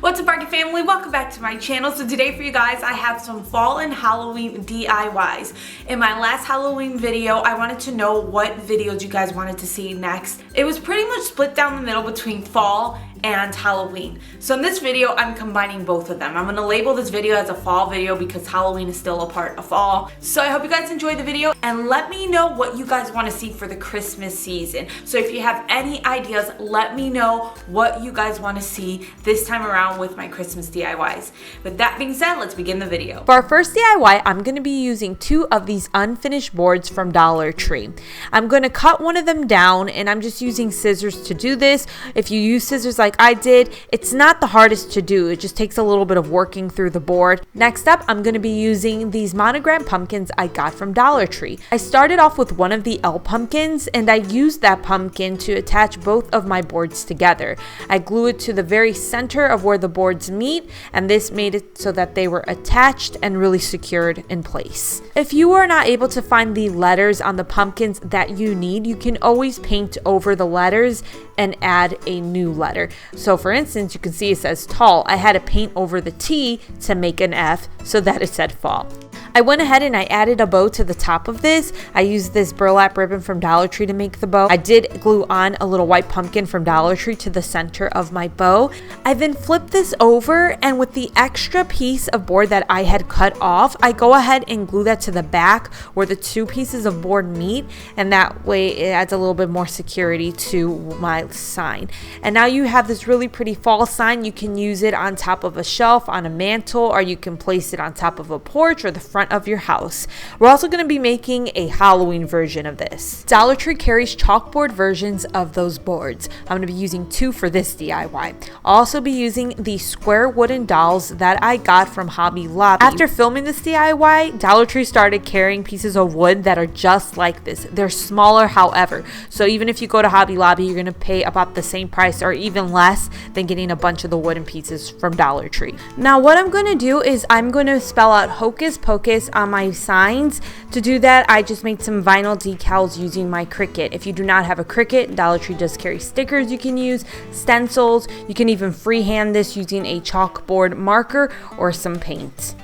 What's up, Barky family? Welcome back to my channel. So today for you guys, I have some fall and Halloween DIYs. In my last Halloween video, I wanted to know what videos you guys wanted to see next. It was pretty much split down the middle between fall and Halloween. So in this video, I'm combining both of them. I'm gonna label this video as a fall video because Halloween is still a part of fall. So I hope you guys enjoy the video and let me know what you guys wanna see for the Christmas season. So if you have any ideas, let me know what you guys wanna see this time around with my Christmas DIYs. With that being said, let's begin the video. For our first DIY, I'm gonna be using 2 of these unfinished boards from Dollar Tree. I'm gonna cut one of them down and I'm just using scissors to do this. If you use scissors like I did, it's not the hardest to do. It just takes a little bit of working through the board. Next up, I'm going to be using these monogram pumpkins I got from Dollar Tree. I started off with one of the L pumpkins and I used that pumpkin to attach both of my boards together. I glue it to the very center of where the boards meet, and this made it so that they were attached and really secured in place. If you are not able to find the letters on the pumpkins that you need, you can always paint over the letters and add a new letter. So for instance, you can see it says tall. I had to paint over the T to make an F so that it said fall. I went ahead and I added a bow to the top of this. I used this burlap ribbon from Dollar Tree to make the bow. I did glue on a little white pumpkin from Dollar Tree to the center of my bow. I then flipped this over, and with the extra piece of board that I had cut off, I go ahead and glue that to the back where the 2 pieces of board meet, and that way it adds a little bit more security to my sign. And now you have this really pretty fall sign. You can use it on top of a shelf, on a mantle, or you can place it on top of a porch or the front of your house. We're also going to be making a Halloween version of this. Dollar Tree carries chalkboard versions of those boards. I'm going to be using 2 for this DIY. I'll also be using the square wooden dolls that I got from Hobby Lobby. After filming this DIY, Dollar Tree started carrying pieces of wood that are just like this. They're smaller, however, so even if you go to Hobby Lobby, you're going to pay about the same price or even less than getting a bunch of the wooden pieces from Dollar Tree. Now what I'm going to do is I'm going to spell out Hocus Pocus on my signs. To do that, I just made some vinyl decals using my Cricut. If you do not have a Cricut, Dollar Tree does carry stickers you can use, stencils. You can even freehand this using a chalkboard marker or some paint.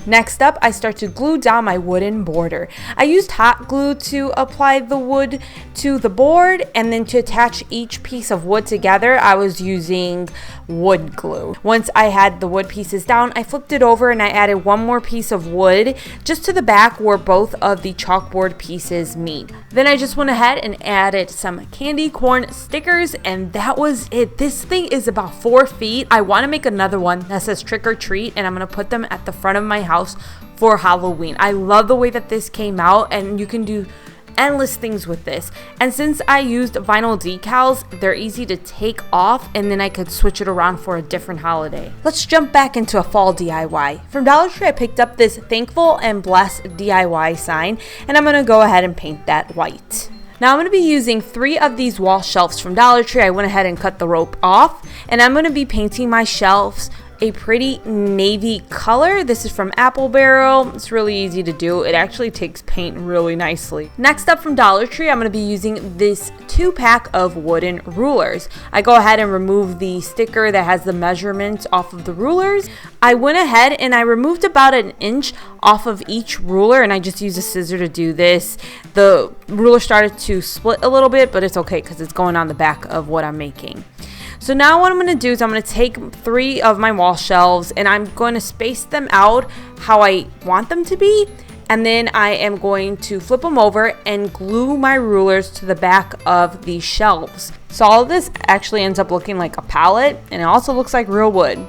Next up, I start to glue down my wooden border. I used hot glue to apply the wood to the board, and then to attach each piece of wood together, I was using wood glue. Once I had the wood pieces down, I flipped it over and I added one more piece of wood just to the back where both of the chalkboard pieces meet. Then I just went ahead and added some candy corn stickers, and that was it. This thing is about 4 feet. I want to make another one that says trick or treat, and I'm going to put them at the front of my house for Halloween. I love the way that this came out, and you can do endless things with this. And since I used vinyl decals, they're easy to take off, and then I could switch it around for a different holiday. Let's jump back into a fall DIY. From Dollar Tree, I picked up this Thankful and Blessed DIY sign, and I'm gonna go ahead and paint that white. Now I'm going to be using 3 of these wall shelves from Dollar Tree. I went ahead and cut the rope off, and I'm going to be painting my shelves a pretty navy color. This is from Apple Barrel. It's really easy to do. It actually takes paint really nicely. Next up from Dollar Tree, I'm going to be using this 2-pack of wooden rulers. I go ahead and remove the sticker that has the measurements off of the rulers. I went ahead and I removed about 1 inch off of each ruler, and I just used a scissor to do this. The ruler started to split a little bit, but it's okay because it's going on the back of what I'm making. So now what I'm going to do is I'm going to take 3 of my wall shelves and I'm going to space them out how I want them to be. And then I am going to flip them over and glue my rulers to the back of these shelves. So all of this actually ends up looking like a palette, and it also looks like real wood.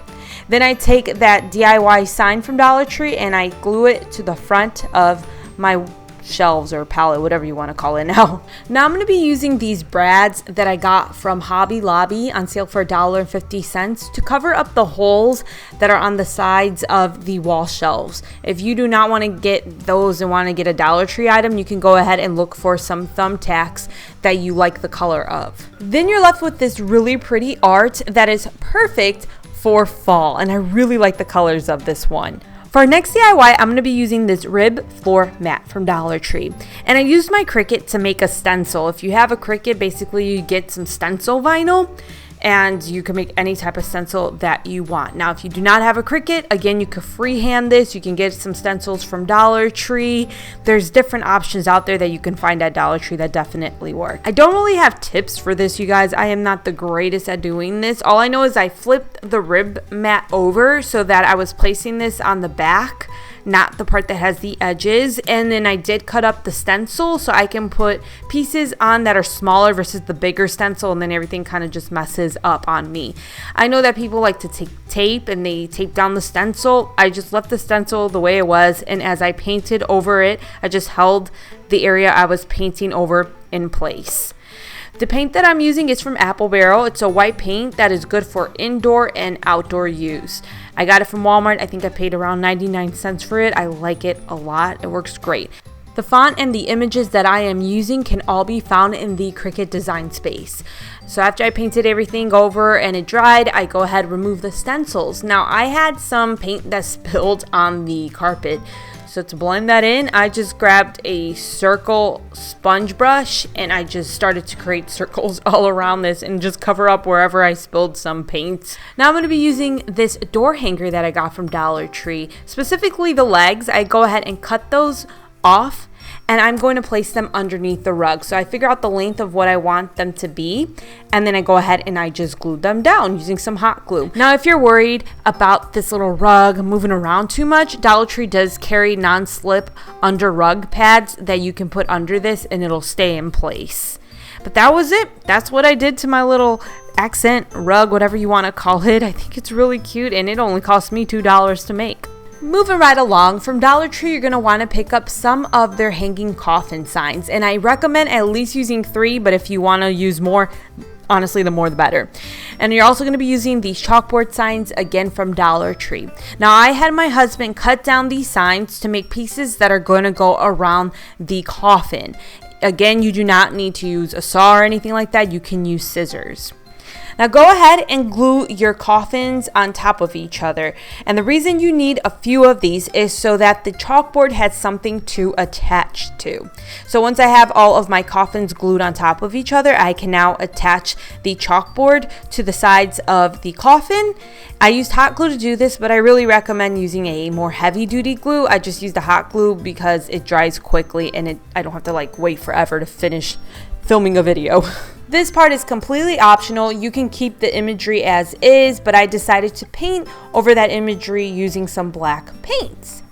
Then I take that DIY sign from Dollar Tree and I glue it to the front of my shelves or palette, whatever you want to call it now. Now I'm going to be using these brads that I got from Hobby Lobby on sale for $1.50 to cover up the holes that are on the sides of the wall shelves. If you do not want to get those and want to get a Dollar Tree item, you can go ahead and look for some thumbtacks that you like the color of. Then you're left with this really pretty art that is perfect for fall, and I really like the colors of this one. For our next DIY, I'm going to be using this rib floor mat from Dollar Tree. And I used my Cricut to make a stencil. If you have a Cricut, basically you get some stencil vinyl. and you can make any type of stencil that you want. Now, if you do not have a Cricut, again, you could freehand this. You can get some stencils from Dollar Tree. There's different options out there that you can find at Dollar Tree that definitely work. I don't really have tips for this, you guys. I am not the greatest at doing this. All I know is I flipped the rib mat over so that I was placing this on the back, not the part that has the edges, and then I did cut up the stencil so I can put pieces on that are smaller versus the bigger stencil, and then everything kind of just messes up on me. I know that people like to take tape and they tape down the stencil. I just left the stencil the way it was, and as I painted over it, I just held the area I was painting over in place. The paint that I'm using is from Apple Barrel. It's a white paint that is good for indoor and outdoor use. I got it from Walmart. I think I paid around 99 cents for it. I like it a lot. It works great. The font and the images that I am using can all be found in the Cricut design space. So after I painted everything over and it dried, I go ahead and remove the stencils. Now, I had some paint that spilled on the carpet. So to blend that in, I just grabbed a circle sponge brush and I just started to create circles all around this and just cover up wherever I spilled some paint. Now I'm going to be using this door hanger that I got from Dollar Tree. Specifically the legs, I go ahead and cut those off, and I'm going to place them underneath the rug. So I figure out the length of what I want them to be, and then I go ahead and I just glue them down using some hot glue. Now, if you're worried about this little rug moving around too much, Dollar Tree does carry non-slip under rug pads that you can put under this and it'll stay in place. But that was it. That's what I did to my little accent rug, whatever you want to call it. I think it's really cute, and it only cost me $2 to make. Moving right along, from Dollar Tree, you're going to want to pick up some of their hanging coffin signs. And I recommend at least using 3, but if you want to use more, honestly, the more the better. And you're also going to be using these chalkboard signs, again from Dollar Tree. Now, I had my husband cut down these signs to make pieces that are going to go around the coffin. Again, you do not need to use a saw or anything like that. You can use scissors. Now go ahead and glue your coffins on top of each other. And the reason you need a few of these is so that the chalkboard has something to attach to. So once I have all of my coffins glued on top of each other, I can now attach the chalkboard to the sides of the coffin. I used hot glue to do this, but I really recommend using a more heavy duty glue. I just used the hot glue because it dries quickly and I don't have to like wait forever to finish filming a video. This part is completely optional. You can keep the imagery as is, but I decided to paint over that imagery using some black paints.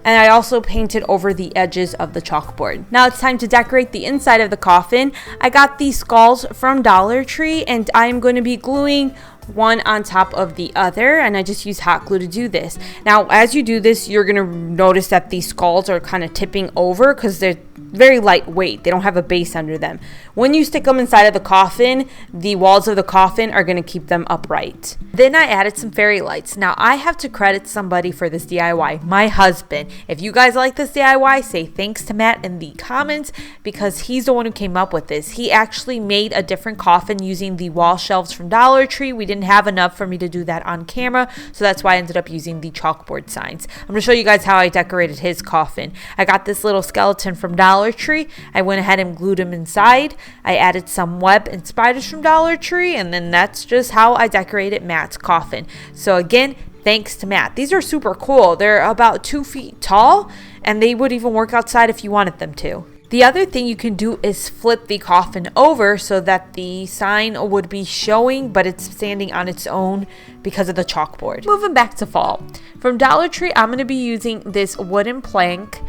And I also painted over the edges of the chalkboard. Now it's time to decorate the inside of the coffin. I got these skulls from Dollar Tree, and I'm going to be gluing one on top of the other, and I just use hot glue to do this. Now as you do this, you're going to notice that these skulls are kind of tipping over because they're very lightweight. They don't have a base under them. When you stick them inside of the coffin, the walls of the coffin are going to keep them upright. Then I added some fairy lights. Now I have to credit somebody for this DIY, my husband. If you guys like this DIY, say thanks to Matt in the comments, because he's the one who came up with this. He actually made a different coffin using the wall shelves from Dollar Tree. We didn't have enough for me to do that on camera, so that's why I ended up using the chalkboard signs. I'm going to show you guys how I decorated his coffin. I got this little skeleton from Dollar Tree. I went ahead and glued him inside. I added some web and spiders from Dollar Tree, and then that's just how I decorated Matt's coffin. So again, thanks to Matt. These are super cool. They're about 2 feet tall, and they would even work outside if you wanted them to. The other thing you can do is flip the coffin over so that the sign would be showing, but it's standing on its own because of the chalkboard. Moving back to fall. From Dollar Tree, I'm going to be using this wooden plank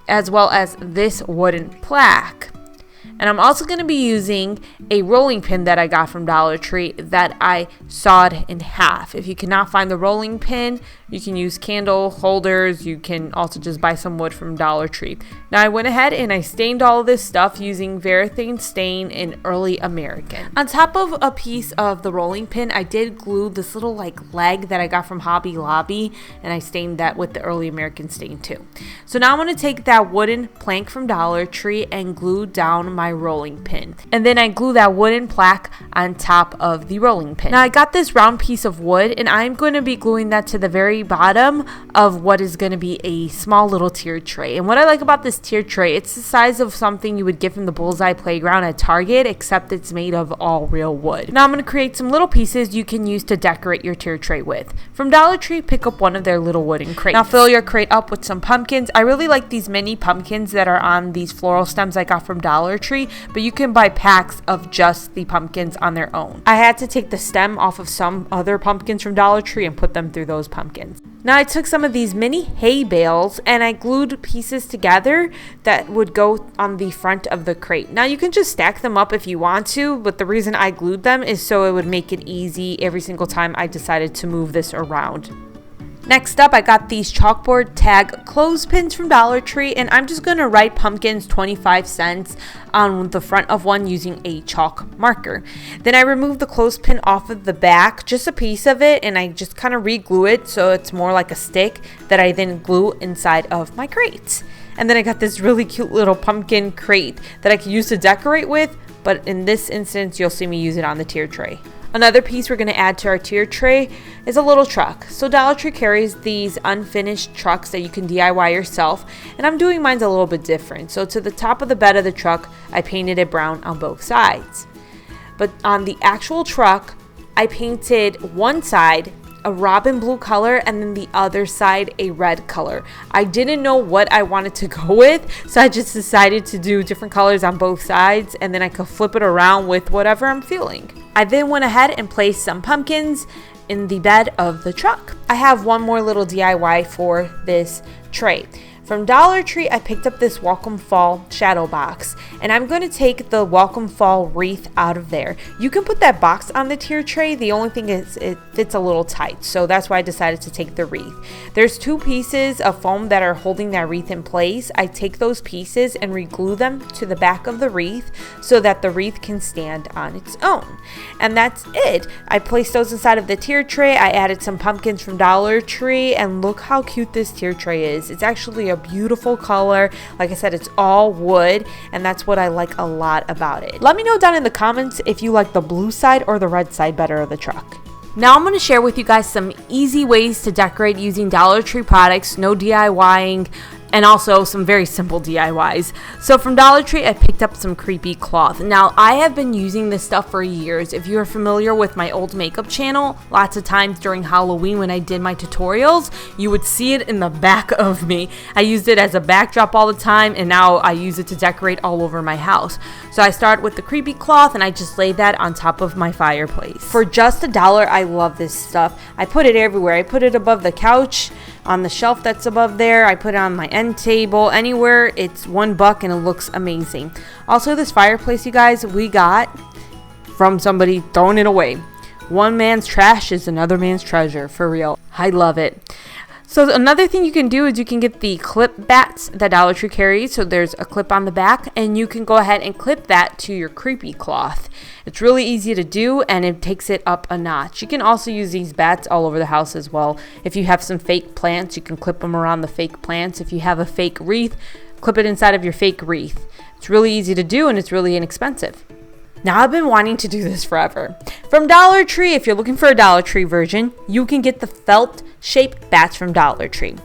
as well as this wooden plaque. And I'm also going to be using a rolling pin that I got from Dollar Tree that I sawed in half. If you cannot find the rolling pin, you can use candle holders. You can also just buy some wood from Dollar Tree. Now I went ahead and I stained all of this stuff using Varathane stain in Early American. On top of a piece of the rolling pin, I did glue this little like leg that I got from Hobby Lobby, and I stained that with the Early American stain too. So now I'm going to take that wooden plank from Dollar Tree and glue down my my rolling pin. And then I glue that wooden plaque on top of the rolling pin. Now I got this round piece of wood and I'm going to be gluing that to the very bottom of what is going to be a small little tiered tray. And what I like about this tiered tray, it's the size of something you would get from the Bullseye Playground at Target, except it's made of all real wood. Now I'm going to create some little pieces you can use to decorate your tiered tray with. From Dollar Tree, pick up one of their little wooden crates. Now fill your crate up with some pumpkins. I really like these mini pumpkins that are on these floral stems I got from Dollar Tree, but you can buy packs of just the pumpkins on their own. I had to take the stem off of some other pumpkins from Dollar Tree and put them through those pumpkins. Now I took some of these mini hay bales and I glued pieces together that would go on the front of the crate. Now you can just stack them up if you want to, but the reason I glued them is so it would make it easy every single time I decided to move this around. Next up, I got these chalkboard tag clothespins from Dollar Tree, and I'm just going to write pumpkins 25 cents on the front of one using a chalk marker. Then I removed the clothespin off of the back, just a piece of it, and I just kind of re-glue it so it's more like a stick that I then glue inside of my crate. And then I got this really cute little pumpkin crate that I can use to decorate with, but in this instance, you'll see me use it on the tier tray. Another piece we're going to add to our tier tray is a little truck. So Dollar Tree carries these unfinished trucks that you can DIY yourself, and I'm doing mine a little bit different. So to the top of the bed of the truck, I painted it brown on both sides. But on the actual truck, I painted one side a robin blue color and then the other side a red color. I didn't know what I wanted to go with, so I just decided to do different colors on both sides, and then I could flip it around with whatever I'm feeling. I then went ahead and placed some pumpkins in the bed of the truck. I have one more little DIY for this tray. From Dollar Tree, I picked up this Welcome Fall shadow box, and I'm going to take the Welcome Fall wreath out of there. You can put that box on the tier tray. The only thing is it fits a little tight, so that's why I decided to take the wreath. There's two pieces of foam that are holding that wreath in place. I take those pieces and re-glue them to the back of the wreath so that the wreath can stand on its own. And that's it. I placed those inside of the tier tray. I added some pumpkins from Dollar Tree, and look how cute this tier tray is. It's actually a beautiful color. Like I said, it's all wood, and that's what I like a lot about it. Let me know down in the comments if you like the blue side or the red side better of the truck. Now I'm going to share with you guys some easy ways to decorate using Dollar Tree products, no DIYing, and also some very simple DIYs. So from Dollar Tree, I picked up some creepy cloth. Now, I have been using this stuff for years. If you are familiar with my old makeup channel, lots of times during Halloween when I did my tutorials, you would see it in the back of me. I used it as a backdrop all the time, and now I use it to decorate all over my house. So I start with the creepy cloth, and I just lay that on top of my fireplace. For just $1, I love this stuff. I put it everywhere. I put it above the couch, on the shelf that's above there. I put it on my end table, anywhere. It's $1 and it looks amazing. Also, this fireplace, you guys, we got from somebody throwing it away. One man's trash is another man's treasure, for real. I love it. So another thing you can do is you can get the clip bats that Dollar Tree carries. So there's a clip on the back, and you can go ahead and clip that to your creepy cloth. It's really easy to do, and it takes it up a notch. You can also use these bats all over the house as well. If you have some fake plants, you can clip them around the fake plants. If you have a fake wreath, clip it inside of your fake wreath. It's really easy to do, and it's really inexpensive. Now, I've been wanting to do this forever. From Dollar Tree, if you're looking for a Dollar Tree version, you can get the felt shaped bats from Dollar Tree.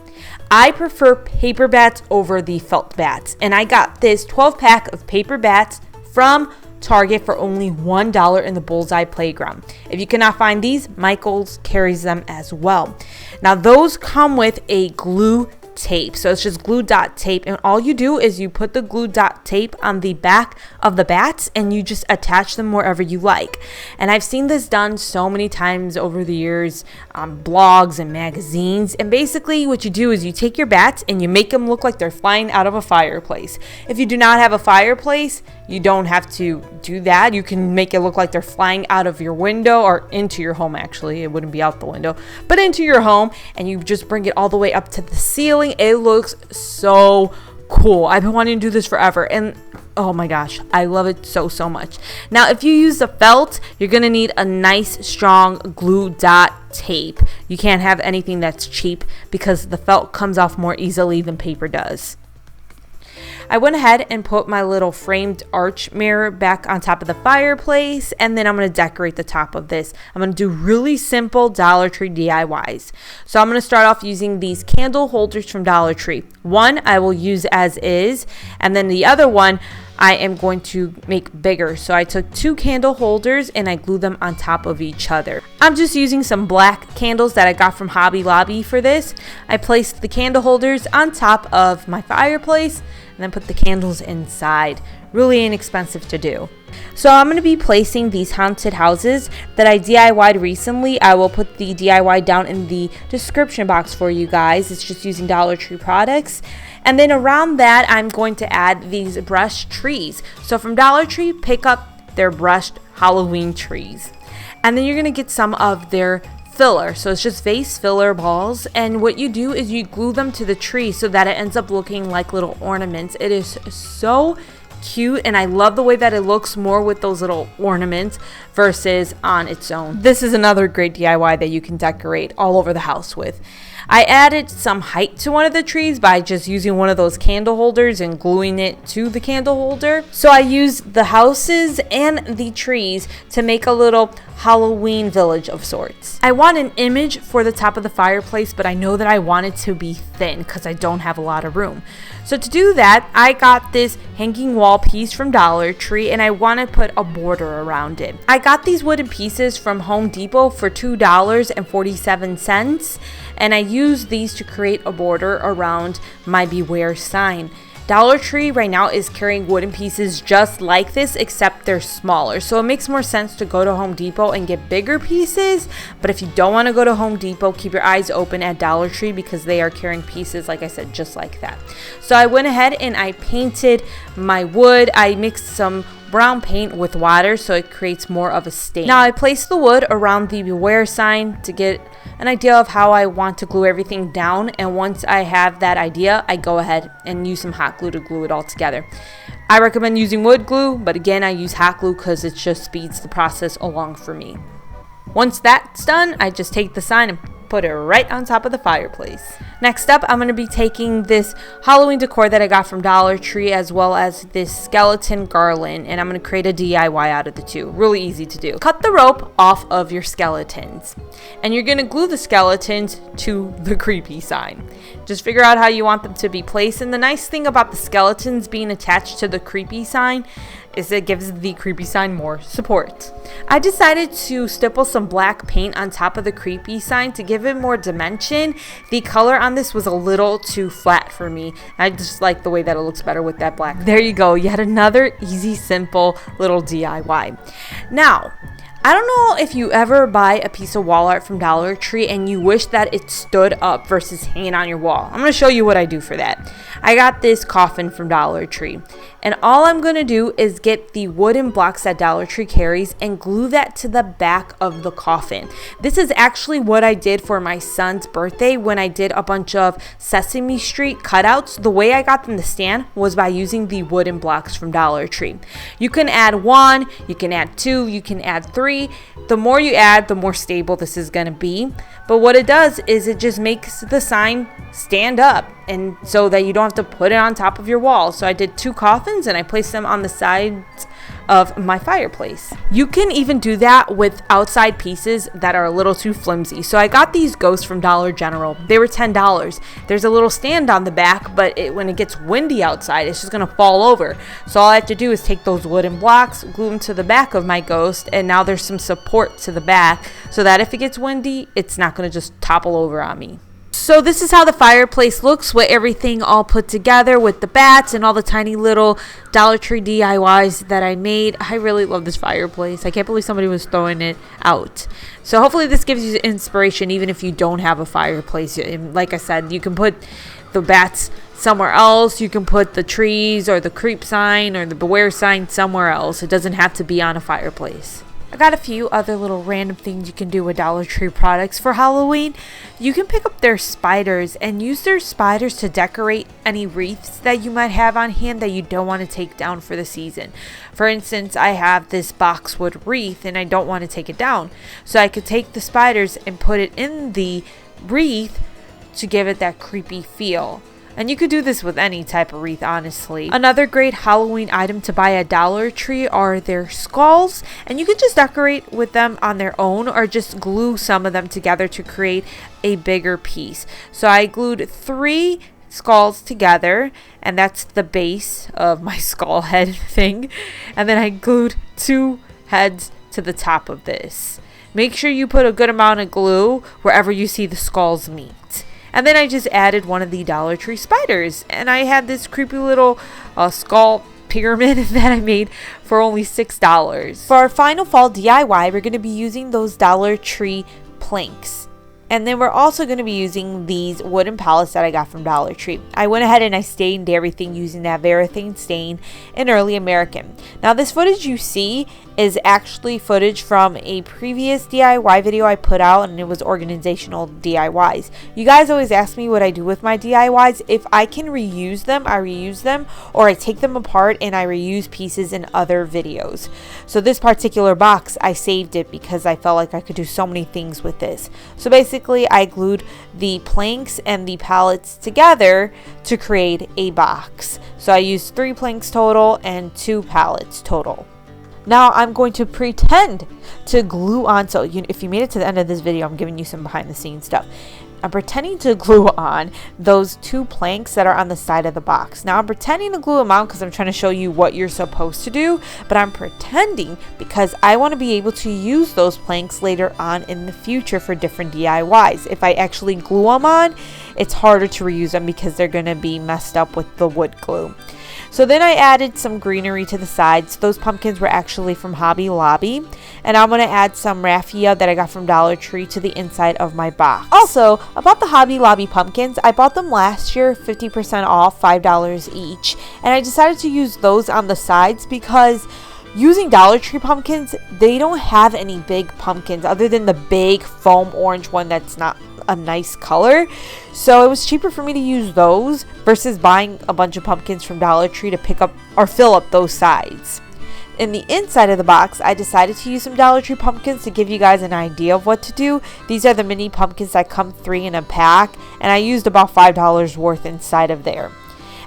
I prefer paper bats over the felt bats, and I got this 12-pack of paper bats from Target for only $1 in the Bullseye Playground. If you cannot find these, Michael's carries them as well. Now, those come with a glue tape, so it's just glue dot tape, and all you do is you put the glue dot tape on the back of the bats and you just attach them wherever you like. And I've seen this done so many times over the years on blogs and magazines, and basically what you do is you take your bats and you make them look like they're flying out of a fireplace. If you do not have a fireplace, you don't have to do that. You can make it look like they're flying out of your window or into your home. Actually, it wouldn't be out the window, but into your home, and you just bring it all the way up to the ceiling. It looks so cool. I've been wanting to do this forever, and oh my gosh, I love it so much. Now, if you use the felt, you're gonna need a nice strong glue dot tape. You can't have anything that's cheap because the felt comes off more easily than paper does. I went ahead and put my little framed arch mirror back on top of the fireplace, and then I'm going to decorate the top of this. I'm going to do really simple Dollar Tree DIYs. So I'm going to start off using these candle holders from Dollar Tree. One I will use as is, and then the other one I am going to make bigger. So I took 2 candle holders and I glued them on top of each other. I'm just using some black candles that I got from Hobby Lobby for this. I placed the candle holders on top of my fireplace and then put the candles inside. Really inexpensive to do. So I'm going to be placing these haunted houses that I DIY'd recently. I will put the DIY down in the description box for you guys. It's just using Dollar Tree products. And then around that, I'm going to add these brushed trees. So from Dollar Tree, pick up their brushed Halloween trees. And then you're going to get some of their filler. So it's just vase filler balls. And what you do is you glue them to the tree so that it ends up looking like little ornaments. It is so cute, and I love the way that it looks more with those little ornaments versus on its own. This is another great DIY that you can decorate all over the house with. I added some height to one of the trees by just using one of those candle holders and gluing it to the candle holder. So I used the houses and the trees to make a little Halloween village of sorts. I want an image for the top of the fireplace, but I know that I want it to be thin because I don't have a lot of room. So to do that, I got this hanging wall piece from Dollar Tree and I want to put a border around it. I got these wooden pieces from Home Depot for $2.47 and I used these to create a border around my Beware sign. Dollar Tree right now is carrying wooden pieces just like this, except they're smaller. So it makes more sense to go to Home Depot and get bigger pieces. But if you don't want to go to Home Depot, keep your eyes open at Dollar Tree because they are carrying pieces, like I said, just like that. So I went ahead and I painted my wood. I mixed some brown paint with water so it creates more of a stain. Now I placed the wood around the Beware sign to get an idea of how I want to glue everything down, and once I have that idea, I go ahead and use some hot glue to glue it all together. I recommend using wood glue, but again I use hot glue because it just speeds the process along for me. Once that's done, I just take the sign and put it right on top of the fireplace. Next up, I'm going to be taking this Halloween decor that I got from Dollar Tree as well as this skeleton garland, and I'm going to create a DIY out of the two. Really easy to do. Cut the rope off of your skeletons and you're going to glue the skeletons to the creepy sign. Just figure out how you want them to be placed, and the nice thing about the skeletons being attached to the creepy sign is it gives the creepy sign more support. I decided to stipple some black paint on top of the creepy sign to give it more dimension. The color on this was a little too flat for me. I just like the way that it looks better with that black. There you go, yet another easy, simple little DIY. Now, I don't know if you ever buy a piece of wall art from Dollar Tree and you wish that it stood up versus hanging on your wall. I'm going to show you what I do for that. I got this coffin from Dollar Tree, and all I'm going to do is get the wooden blocks that Dollar Tree carries and glue that to the back of the coffin. This is actually what I did for my son's birthday when I did a bunch of Sesame Street cutouts. The way I got them to stand was by using the wooden blocks from Dollar Tree. You can add 1, you can add 2, you can add 3. The more you add, the more stable this is going to be. But what it does is it just makes the sign stand up, and so that you don't have to put it on top of your wall. So I did 2 coffins and I placed them on the sides of my fireplace. You can even do that with outside pieces that are a little too flimsy. So I got these ghosts from Dollar General. They were $10. There's a little stand on the back, but when it gets windy outside, it's just gonna fall over. So all I have to do is take those wooden blocks, glue them to the back of my ghost, and now there's some support to the back so that if it gets windy, it's not gonna just topple over on me. So this is how the fireplace looks with everything all put together with the bats and all the tiny little Dollar Tree DIYs that I made. I really love this fireplace. I can't believe somebody was throwing it out. So hopefully this gives you inspiration even if you don't have a fireplace. And like I said, you can put the bats somewhere else. You can put the trees or the creep sign or the beware sign somewhere else. It doesn't have to be on a fireplace. I got a few other little random things you can do with Dollar Tree products for Halloween. You can pick up their spiders and use their spiders to decorate any wreaths that you might have on hand that you don't want to take down for the season. For instance, I have this boxwood wreath and I don't want to take it down. So I could take the spiders and put it in the wreath to give it that creepy feel. And you could do this with any type of wreath, honestly. Another great Halloween item to buy at Dollar Tree are their skulls. And you can just decorate with them on their own or just glue some of them together to create a bigger piece. So I glued 3 skulls together, and that's the base of my skull head thing. And then I glued 2 heads to the top of this. Make sure you put a good amount of glue wherever you see the skulls meet. And then I just added one of the Dollar Tree spiders, and I had this creepy little skull pyramid that I made for only $6. For our final fall DIY, we're going to be using those Dollar Tree planks. And then we're also going to be using these wooden pallets that I got from Dollar Tree. I went ahead and I stained everything using that Varathane stain in Early American. Now this footage you see is actually footage from a previous DIY video I put out, and it was organizational DIYs. You guys always ask me what I do with my DIYs. If I can reuse them, I reuse them, or I take them apart and I reuse pieces in other videos. So this particular box, I saved it because I felt like I could do so many things with this. So basically I glued the planks and the pallets together to create a box. So I used 3 planks total and 2 pallets total. Now I'm going to pretend to glue on, so if you made it to the end of this video, I'm giving you some behind the scenes stuff. I'm pretending to glue on those 2 planks that are on the side of the box. Now I'm pretending to glue them on because I'm trying to show you what you're supposed to do, but I'm pretending because I want to be able to use those planks later on in the future for different DIYs. If I actually glue them on, it's harder to reuse them because they're going to be messed up with the wood glue. So then I added some greenery to the sides. Those pumpkins were actually from Hobby Lobby. And I'm going to add some raffia that I got from Dollar Tree to the inside of my box. Also, about the Hobby Lobby pumpkins, I bought them last year, 50% off, $5 each. And I decided to use those on the sides because using Dollar Tree pumpkins, they don't have any big pumpkins other than the big foam orange one that's not a nice color. So it was cheaper for me to use those versus buying a bunch of pumpkins from Dollar Tree to pick up or fill up those sides. In the inside of the box, I decided to use some Dollar Tree pumpkins to give you guys an idea of what to do. These are the mini pumpkins that come 3 in a pack, and I used about $5 worth inside of there.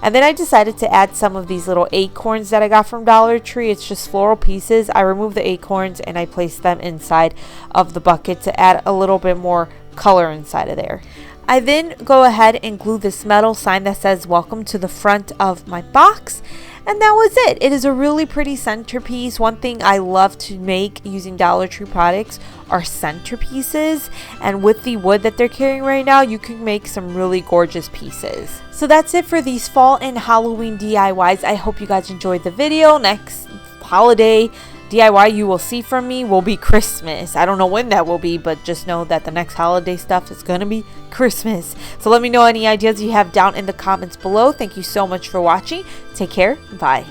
And then I decided to add some of these little acorns that I got from Dollar Tree. It's just floral pieces. I removed the acorns and I placed them inside of the bucket to add a little bit more color inside of there. I then go ahead and glue this metal sign that says welcome to the front of my box. And that was it. It is a really pretty centerpiece. One thing I love to make using Dollar Tree products are centerpieces. And with the wood that they're carrying right now, you can make some really gorgeous pieces. So that's it for these fall and Halloween DIYs. I hope you guys enjoyed the video. Next holiday DIY you will see from me will be Christmas. I don't know when that will be, but just know that the next holiday stuff is going to be Christmas. So let me know any ideas you have down in the comments below. Thank you so much for watching. Take care. Bye.